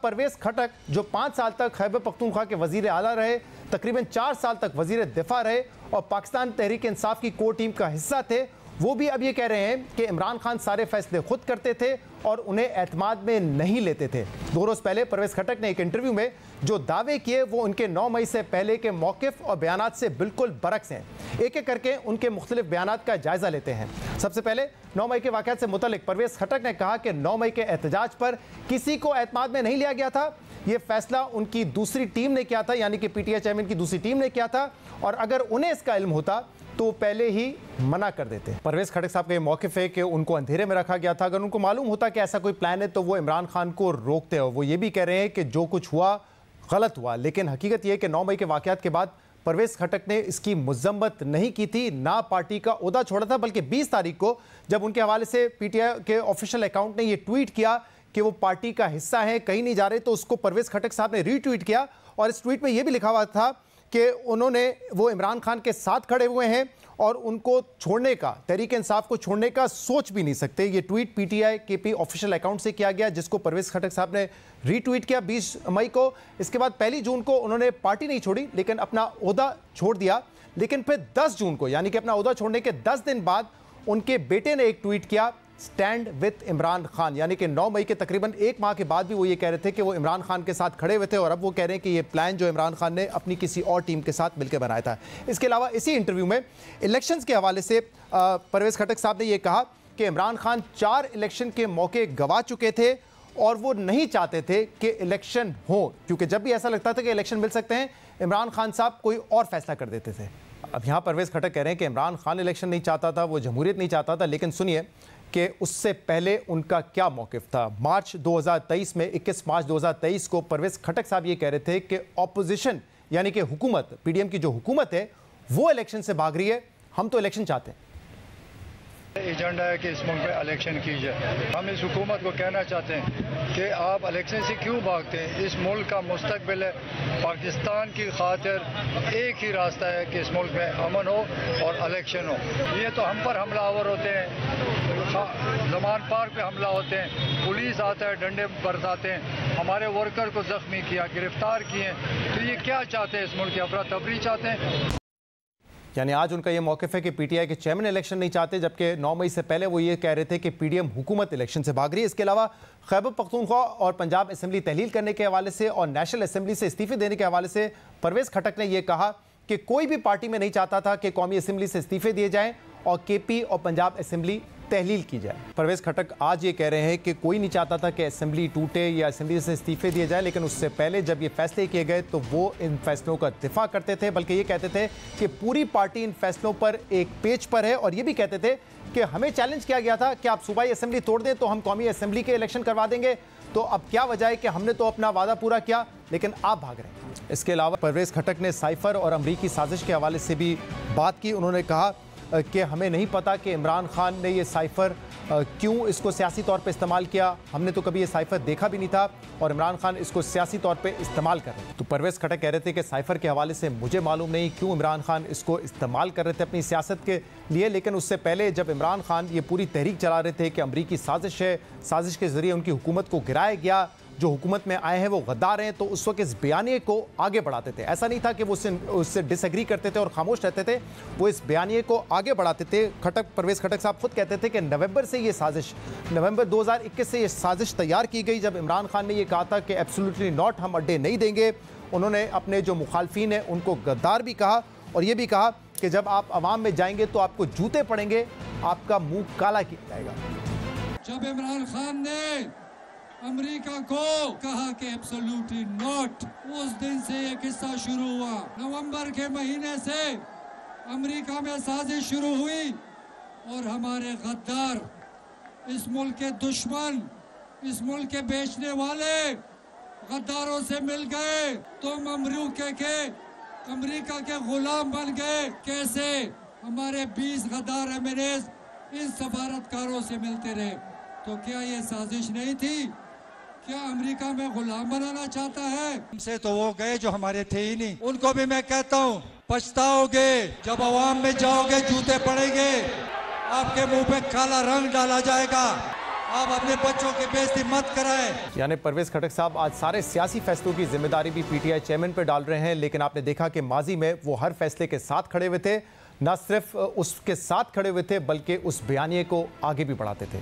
परवेज खटक जो 5 साल तक खैबर पख्तूनख्वा के वजीर आला रहे, तकरीबन 4 साल तक वजीर दिफा रहे और पाकिस्तान तहरीक इंसाफ की कोर टीम का हिस्सा थे, वो भी अब ये कह रहे हैं कि इमरान खान सारे फैसले खुद करते थे और उन्हें एतमाद में नहीं लेते थे। 2 रोज़ पहले परवेज खटक ने एक इंटरव्यू में जो दावे किए वो उनके 9 मई से पहले के मौक़िफ़ और बयानात से बिल्कुल बरक्स हैं। एक एक करके उनके मुख्तलिफ बयानात का जायज़ा लेते हैं। सबसे पहले 9 मई के वाक़यात से मुतल्लिक़ परवेज खटक ने कहा कि 9 मई के एहतजाज पर किसी को एतमाद में नहीं लिया गया था। ये फैसला उनकी दूसरी टीम ने किया था, यानी कि पीटीआई चेयरमैन की दूसरी टीम ने किया था, और अगर उन्हें इसका इल्म होता तो पहले ही मना कर देते। परवेज खटक साहब का ये मौक़िफ़ है कि उनको अंधेरे में रखा गया था। अगर उनको मालूम होता कि ऐसा कोई प्लान है तो वो इमरान खान को रोकते हो। वो ये भी कह रहे हैं कि जो कुछ हुआ गलत हुआ, लेकिन हकीकत यह है कि 9 मई के वाक़यात के बाद परवेज खटक ने इसकी मज़म्मत नहीं की थी, ना पार्टी का ओहदा छोड़ा था, बल्कि 20 तारीख को जब उनके हवाले से पीटीआई के ऑफिशियल अकाउंट ने यह ट्वीट किया कि वो पार्टी का हिस्सा है, कहीं नहीं जा रहे, तो उसको परवेज खटक साहब ने रीट्वीट किया और इस ट्वीट में यह भी लिखा हुआ था कि वो इमरान खान के साथ खड़े हुए हैं और उनको छोड़ने का, तहरीक इंसाफ को छोड़ने का सोच भी नहीं सकते। ये tweet PTI KP official account से किया गया, जिसको परवेज खटक साहब ने रीट्वीट किया 20 मई को। इसके बाद 1 जून को उन्होंने पार्टी नहीं छोड़ी, लेकिन अपना ओहदा छोड़ दिया। लेकिन फिर 10 जून को, यानी कि अपना ओहदा छोड़ने के 10 दिन बाद, उनके बेटे ने एक ट्वीट किया, स्टैंड विथ इमरान खान, यानी कि 9 मई के तकरीबन 1 माह के बाद भी वो ये कह रहे थे कि वो इमरान खान के साथ खड़े हुए थे, और अब वो कह रहे हैं कि ये प्लान जो इमरान खान ने अपनी किसी और टीम के साथ मिलकर बनाया था। इसके अलावा इसी इंटरव्यू में इलेक्शंस के हवाले से परवेज खटक साहब ने ये कहा कि इमरान खान 4 इलेक्शन के मौके गंवा चुके थे और वो नहीं चाहते थे कि इलेक्शन हो, क्योंकि जब भी ऐसा लगता था कि इलेक्शन मिल सकते हैं, इमरान खान साहब कोई और फैसला कर देते थे। अब यहाँ परवेज खटक कह रहे हैं कि इमरान खान इलेक्शन नहीं चाहता था, वो जमहूरियत नहीं चाहता था, लेकिन सुनिए कि उससे पहले उनका क्या मौक़िफ़ था। मार्च 2023 में 21 मार्च 2023 को परवेज खटक साहब ये कह रहे थे कि ऑपोजिशन, यानी कि हुकूमत, पीडीएम की जो हुकूमत है, वो इलेक्शन से भाग रही है, हम तो इलेक्शन चाहते हैं। एजेंडा है कि इस मुल्क में इलेक्शन की जाए। हम इस हुकूमत को कहना चाहते हैं कि आप इलेक्शन से क्यों भागते हैं। इस मुल्क का मुस्तकबिल है, पाकिस्तान की खातिर एक ही रास्ता है कि इस मुल्क में अमन हो और इलेक्शन हो। ये तो हम पर हमलावर होते हैं, जमान पार्क पे हमला होते हैं, पुलिस आता है, डंडे बरसाते हैं, हमारे वर्कर को जख्मी किया, गिरफ्तार किए। तो ये क्या चाहते हैं, इस मुल्क की अफरा तफरी चाहते हैं। यानी आज उनका ये मौक़िफ़ है कि पीटीआई के चेयरमैन इलेक्शन नहीं चाहते, जबकि 9 मई से पहले वो ये कह रहे थे कि पीडीएम हुकूमत इलेक्शन से भाग रही है। इसके अलावा खैबर पख्तूनख्वा और पंजाब असेंबली तहलील करने के हवाले से और नेशनल असेंबली से इस्तीफे देने के हवाले से परवेज खटक ने यह कहा कि कोई भी पार्टी में नहीं चाहता था कि कौमी असेंबली से इस्तीफे दिए जाएँ और केपी और पंजाब असेंबली तहलील की जाए। परवेज खटक आज ये कह रहे हैं कि कोई नहीं चाहता था कि असेंबली टूटे या असेंबली से इस्तीफे दिए जाए, लेकिन उससे पहले जब ये फैसले किए गए तो वो इन फैसलों का दिफा करते थे, बल्कि ये कहते थे कि पूरी पार्टी इन फैसलों पर एक पेज पर है, और ये भी कहते थे कि हमें चैलेंज किया गया था कि आप सूबाई असेंबली तोड़ दें तो हम कौमी असेंबली के इलेक्शन करवा देंगे, तो अब क्या वजह है कि हमने तो अपना वादा पूरा किया लेकिन आप भाग रहे हैं। इसके अलावा परवेज खटक ने साइफर और अमरीकी साजिश के हवाले से भी बात की। उन्होंने कहा कि हमें नहीं पता कि इमरान खान ने ये साइफर क्यों इसको सियासी तौर पे इस्तेमाल किया, हमने तो कभी ये साइफर देखा भी नहीं था और इमरान खान इसको सियासी तौर पे इस्तेमाल कर रहे हैं। तो परवेज खटक कह रहे थे कि साइफर के हवाले से मुझे मालूम नहीं क्यों इमरान खान इसको इस्तेमाल कर रहे थे अपनी सियासत के लिए, लेकिन उससे पहले जब इमरान खान ये पूरी तहरीक चला रहे थे कि अमरीकी साजिश है, साजिश के ज़रिए उनकी हुकूमत को गिराया गया, जो हुकूमत में आए हैं वो गद्दार हैं, तो उस वक्त इस बयानिए को आगे बढ़ाते थे। ऐसा नहीं था कि वो उससे डिसएग्री करते थे और खामोश रहते थे, वो इस बयानिए को आगे बढ़ाते थे। परवेज खटक साहब खुद कहते थे कि नवंबर 2021 से ये साजिश तैयार की गई, जब इमरान खान ने ये कहा था कि एब्सोल्युटली नॉट, हम अड्डे नहीं देंगे। उन्होंने अपने जो मुखालफिन हैं उनको गद्दार भी कहा और ये भी कहा कि जब आप अवाम में जाएंगे तो आपको जूते पड़ेंगे, आपका मुंह काला किया जाएगा। जब इमरान खान ने अमेरिका को कहा कि एब्सोल्युटली नॉट, उस दिन से ये किस्सा शुरू हुआ। नवंबर के महीने से अमेरिका में साजिश शुरू हुई और हमारे गद्दार, इस मुल्क के दुश्मन, इस मुल्क के बेचने वाले गद्दारों से मिल गए। तुम अमेरिका के गुलाम बन गए। कैसे? हमारे 20 गद्दार एमएनएस इन सफारतकारों से मिलते रहे। तो क्या ये साजिश नहीं थी? क्या अमेरिका में गुलाम बनाना चाहता है? हमसे तो वो गए जो हमारे थे ही नहीं। उनको भी मैं कहता हूँ, पछताओगे जब अवाम में जाओगे, जूते पड़ेंगे, आपके मुंह पे काला रंग डाला जाएगा। आप अपने बच्चों की बेइज्जती मत कराएं। यानी परवेज खटक साहब आज सारे सियासी फैसलों की जिम्मेदारी भी पीटीआई चेयरमैन पर डाल रहे हैं, लेकिन आपने देखा कि माजी में वो हर फैसले के साथ खड़े हुए थे, न सिर्फ उसके साथ खड़े हुए थे बल्कि उस बयानिए को आगे भी बढ़ाते थे।